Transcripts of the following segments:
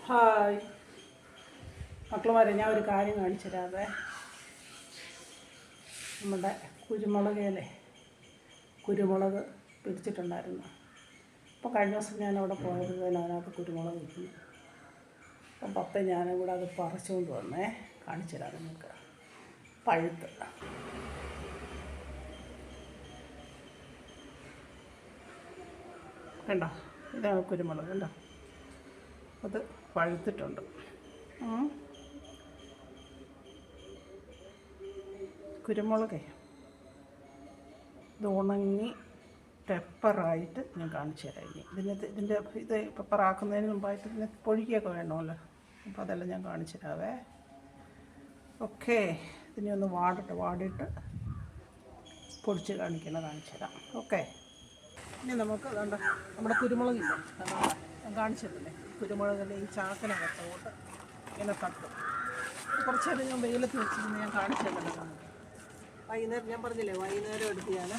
Hi മക്കളുമാരെ, ഞാൻ ഒരു കാര്യം കാണിച്ചു തരാവേ. നമ്മുടെ കുരുമുളകേലെ കുരുമുളക് പിടിച്ചിട്ടുണ്ടായിരുന്നു. അപ്പോൾ കഴിഞ്ഞ ദിവസം ഞാൻ അവിടെ പോയപ്പോൾ അതിനകത്ത് കുരുമുളക് കിട്ടുന്നു. അപ്പം പപ്പ ഞാനും കൂടെ അത് പറിച്ചുകൊണ്ട് വന്നേ, കാണിച്ചു തരാം നിങ്ങൾക്ക്. പഴുത്ത് കണ്ടോ, ഇതാണ് കുരുമുളക്. കണ്ടോ, അത് പഴുത്തിട്ടുണ്ട്. കുരുമുളകേ ഇത് ഉണങ്ങി പെപ്പറായിട്ട് ഞാൻ കാണിച്ചു തരാം. ഇതിൻ്റെ ഇത് പെപ്പറാക്കുന്നതിന് മുമ്പായിട്ട് ഇതിന് പൊഴിക്കുകയൊക്കെ വേണമല്ലോ. അപ്പോൾ അതെല്ലാം ഞാൻ കാണിച്ചു തരാവേ. ഓക്കെ, ഇതിനെ ഒന്ന് വാടിയിട്ട് പൊടിച്ച് കാണിച്ചു തരാം. ഓക്കെ, ഇനി നമുക്ക് വേണ്ട നമ്മുടെ കുരുമുളകില്ല, ഞാൻ കാണിച്ചിട്ടില്ലേ, കുരുമുളകിൻ്റെ ഈ ചാക്കനകത്തോട്ട് ഇങ്ങനെ തട്ടും. കുറച്ച് നേരം ഞാൻ വെയിലത്ത് വെച്ചിരുന്ന് ഞാൻ കാണിച്ചു തരുന്നുണ്ട്. വൈകുന്നേരം ഞാൻ പറഞ്ഞില്ലേ, വൈകുന്നേരം എടുത്ത് ഞാൻ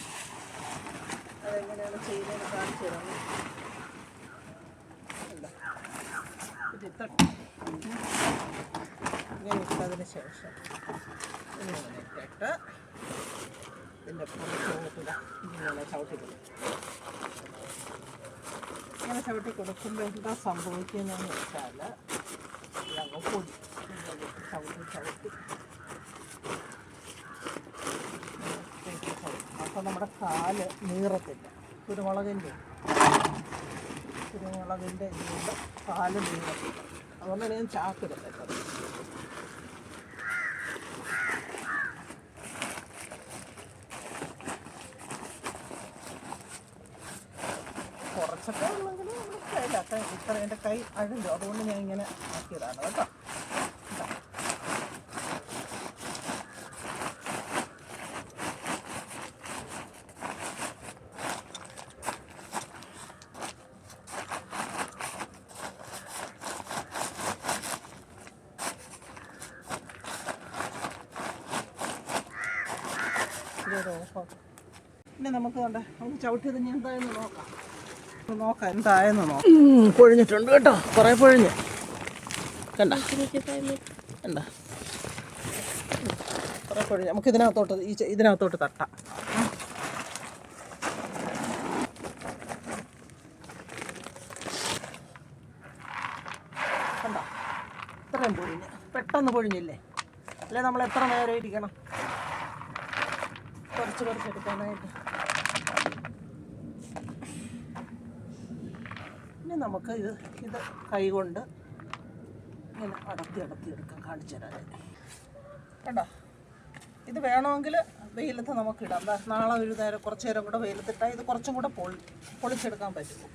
അതെങ്ങനെയാണ് ചെയ്യുന്നതെന്ന് കാണിച്ചു തരാം. ഇത് തട്ടും, ഇങ്ങനെ ഇട്ടതിന് ശേഷം ഇങ്ങനെ ഇട്ടിട്ട് ഇതിൻ്റെ പുറത്തോട്ടില്ല ഇങ്ങനെ ചവിട്ടി കൊടുക്കുമ്പോൾ എന്താ സംഭവിക്കുന്നതെന്ന് വെച്ചാൽ ഞങ്ങൾ പൊടി ചവിട്ടി അപ്പോൾ നമ്മുടെ കാല് നീറത്തില്ല. കുരുമുളകിൻ്റെ ഇതിൻ്റെ കാല് നീറത്തില്ല. അതുകൊണ്ടാണ് ഞാൻ ചാക്കിടുന്നത്. കുറച്ചൊക്കെ ഉള്ളെങ്കിൽ നമ്മുടെ കയ്യിലാക്ക. ഇത്ര എൻ്റെ കൈ അഴുണ്ടോ, അതുകൊണ്ട് ഞാൻ ഇങ്ങനെ ആക്കിയതാണ് കേട്ടോ. പിന്നെ നമുക്ക് ചവിട്ടിയത് ഇനി എന്തായെന്ന് നോക്കാം എന്തായെന്ന് നോക്കാം. പൊഴിഞ്ഞിട്ടുണ്ട് കേട്ടോ, കുറേ പൊഴിഞ്ഞ് കണ്ട കുറേ പൊഴിഞ്ഞ്. നമുക്ക് ഇതിനകത്തോട്ട് തട്ടാം. കണ്ട, ഇത്രയും പൊഴിഞ്ഞ്, പെട്ടെന്ന് പൊഴിഞ്ഞില്ലേ? അല്ലെ നമ്മൾ എത്ര നേരം ഇരിക്കണം കുറച്ചെടുക്കാനായിട്ട്. ഇനി നമുക്ക് ഇത് കൈ കൊണ്ട് ഇങ്ങനെ അടത്തി എടുക്കാം, കാണിച്ചു തരാൻ. കണ്ടോ, ഇത് വേണമെങ്കിൽ വെയിലത്ത് നമുക്കിടാം. നാളെ ഒരു നേരം കുറച്ച് നേരം കൂടെ വെയിലത്തിട്ടാൽ ഇത് കുറച്ചും കൂടെ പൊളിച്ചെടുക്കാൻ പറ്റും.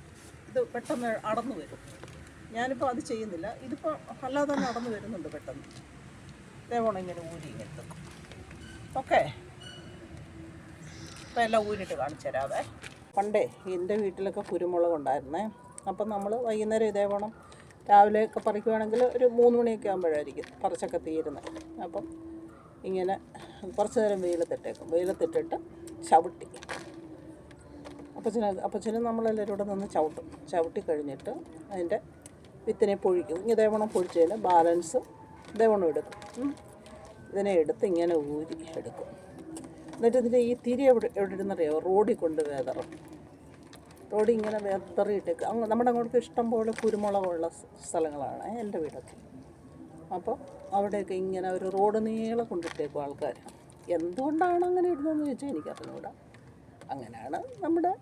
ഇത് പെട്ടെന്ന് അടന്നു വരും. ഞാനിപ്പോൾ അത് ചെയ്യുന്നില്ല, ഇതിപ്പോൾ അല്ലാതെ തന്നെ അടന്നു വരുന്നുണ്ട് പെട്ടെന്ന്. ഇതേപോലെ ഇങ്ങനെ ഇങ്ങനെ എടുക്കും. ഓക്കെ, അപ്പോൾ എല്ലാം ഊരിട്ട് കാണിച്ചു തരാവേ. പണ്ടേ എൻ്റെ വീട്ടിലൊക്കെ കുരുമുളക് ഉണ്ടായിരുന്നേ. അപ്പം നമ്മൾ വൈകുന്നേരം ഇതേവണ്ണം രാവിലെയൊക്കെ പറിക്കുവാണെങ്കിൽ ഒരു 3 മണിയൊക്കെ ആകുമ്പോഴായിരിക്കും പറിച്ചൊക്കെ തീരുന്നത്. അപ്പം ഇങ്ങനെ കുറച്ച് നേരം വെയിലത്തിട്ടിട്ട് ചവിട്ടി അപ്പച്ചനും നമ്മളെല്ലാവരും കൂടെ നിന്ന് ചവിട്ടി കഴിഞ്ഞിട്ട് അതിൻ്റെ വിത്തിനെ പൊഴിക്കും. ഇതേവണ്ണം പൊഴിച്ചതിന് ബാലൻസ് ഇതേവണ്ണം എടുക്കും. ഇതിനെ എടുത്ത് ഇങ്ങനെ ഊരി എടുക്കും. എന്നിട്ട് ഇതിൻ്റെ ഈ തിരി എവിടെ ഇരുന്നറിയാമോ? റോഡിൽ കൊണ്ട് വേതറും. റോഡിൽ ഇങ്ങനെ വേതറിയിട്ടേക്ക്. നമ്മുടെ അങ്ങോട്ട് ഇഷ്ടം പോലെ കുരുമുളകുള്ള സ്ഥലങ്ങളാണ് എൻ്റെ വീടൊക്കെ. അപ്പോൾ അവിടെയൊക്കെ ഇങ്ങനെ ഒരു റോഡ് നീളെ കൊണ്ടിട്ടേക്കും ആൾക്കാർ. എന്തുകൊണ്ടാണ് അങ്ങനെ ഇടുന്നതെന്ന് ചോദിച്ചാൽ എനിക്കറിഞ്ഞൂടാ. അങ്ങനെയാണ് നമ്മുടെ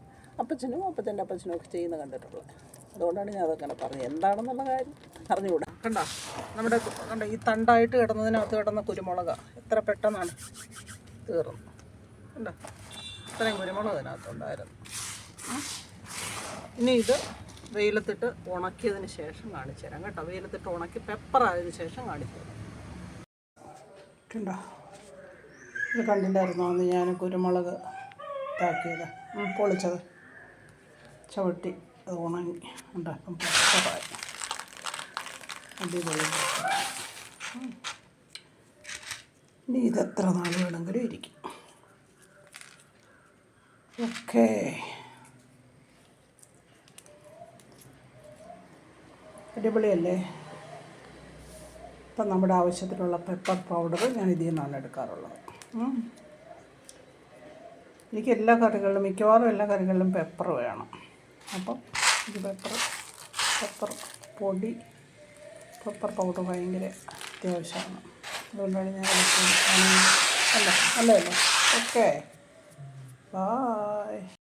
അപ്പച്ചനും അപ്പച്ചൻ്റെ അപ്പച്ചനും ഒക്കെ ചെയ്യുന്നത് കണ്ടിട്ടുള്ളത്. അതുകൊണ്ടാണ് ഞാൻ അതങ്ങനെ പറഞ്ഞത്. എന്താണെന്നുള്ള കാര്യം അറിഞ്ഞുകൂടാ. കണ്ടോ, ഈ തണ്ടായിട്ട് കിടന്നതിനകത്ത് കിടന്ന കുരുമുളക് എത്ര പെട്ടെന്നാണ് തീർന്നു. കണ്ടോ, ഇത്രയും കുരുമുളക് അതിനകത്തുണ്ടായിരുന്നു. ഇനി ഇത് വെയിലത്തിട്ട് ഉണക്കിയതിന് ശേഷം കാണിച്ചു തരാം കേട്ടോ. വെയിലത്തിട്ട് ഉണക്കി പെപ്പറായതിന് ശേഷം കാണിച്ചു തരാം. കണ്ടോ, ഇത് കണ്ടിട്ടായിരുന്നോ അന്ന് ഞാൻ കുരുമുളക് ഇതാക്കിയത്, പൊളിച്ചത് ചവിട്ടി അത് ഉണങ്ങി. ഉണ്ടോ, അപ്പം പെപ്പറായി അടിപൊളി. ഇനി ഇതെത്ര നാൾ വേണമെങ്കിലും ഇരിക്കും. ഓക്കെ, അടിപൊളിയല്ലേ? ഇപ്പം നമ്മുടെ ആവശ്യത്തിനുള്ള പെപ്പർ പൗഡർ ഞാൻ ഇതിൽ നിന്നാണ് എടുക്കാറുള്ളത്. എനിക്ക് എല്ലാ കറികളിലും, മിക്കവാറും എല്ലാ കറികളിലും പെപ്പർ വേണം. അപ്പം ഇത് പെപ്പർ പൊടി, പെപ്പർ പൗഡർ ഭയങ്കര അത്യാവശ്യമാണ്. അതുകൊണ്ടാണ് ഞാൻ അല്ല. Okay, bye.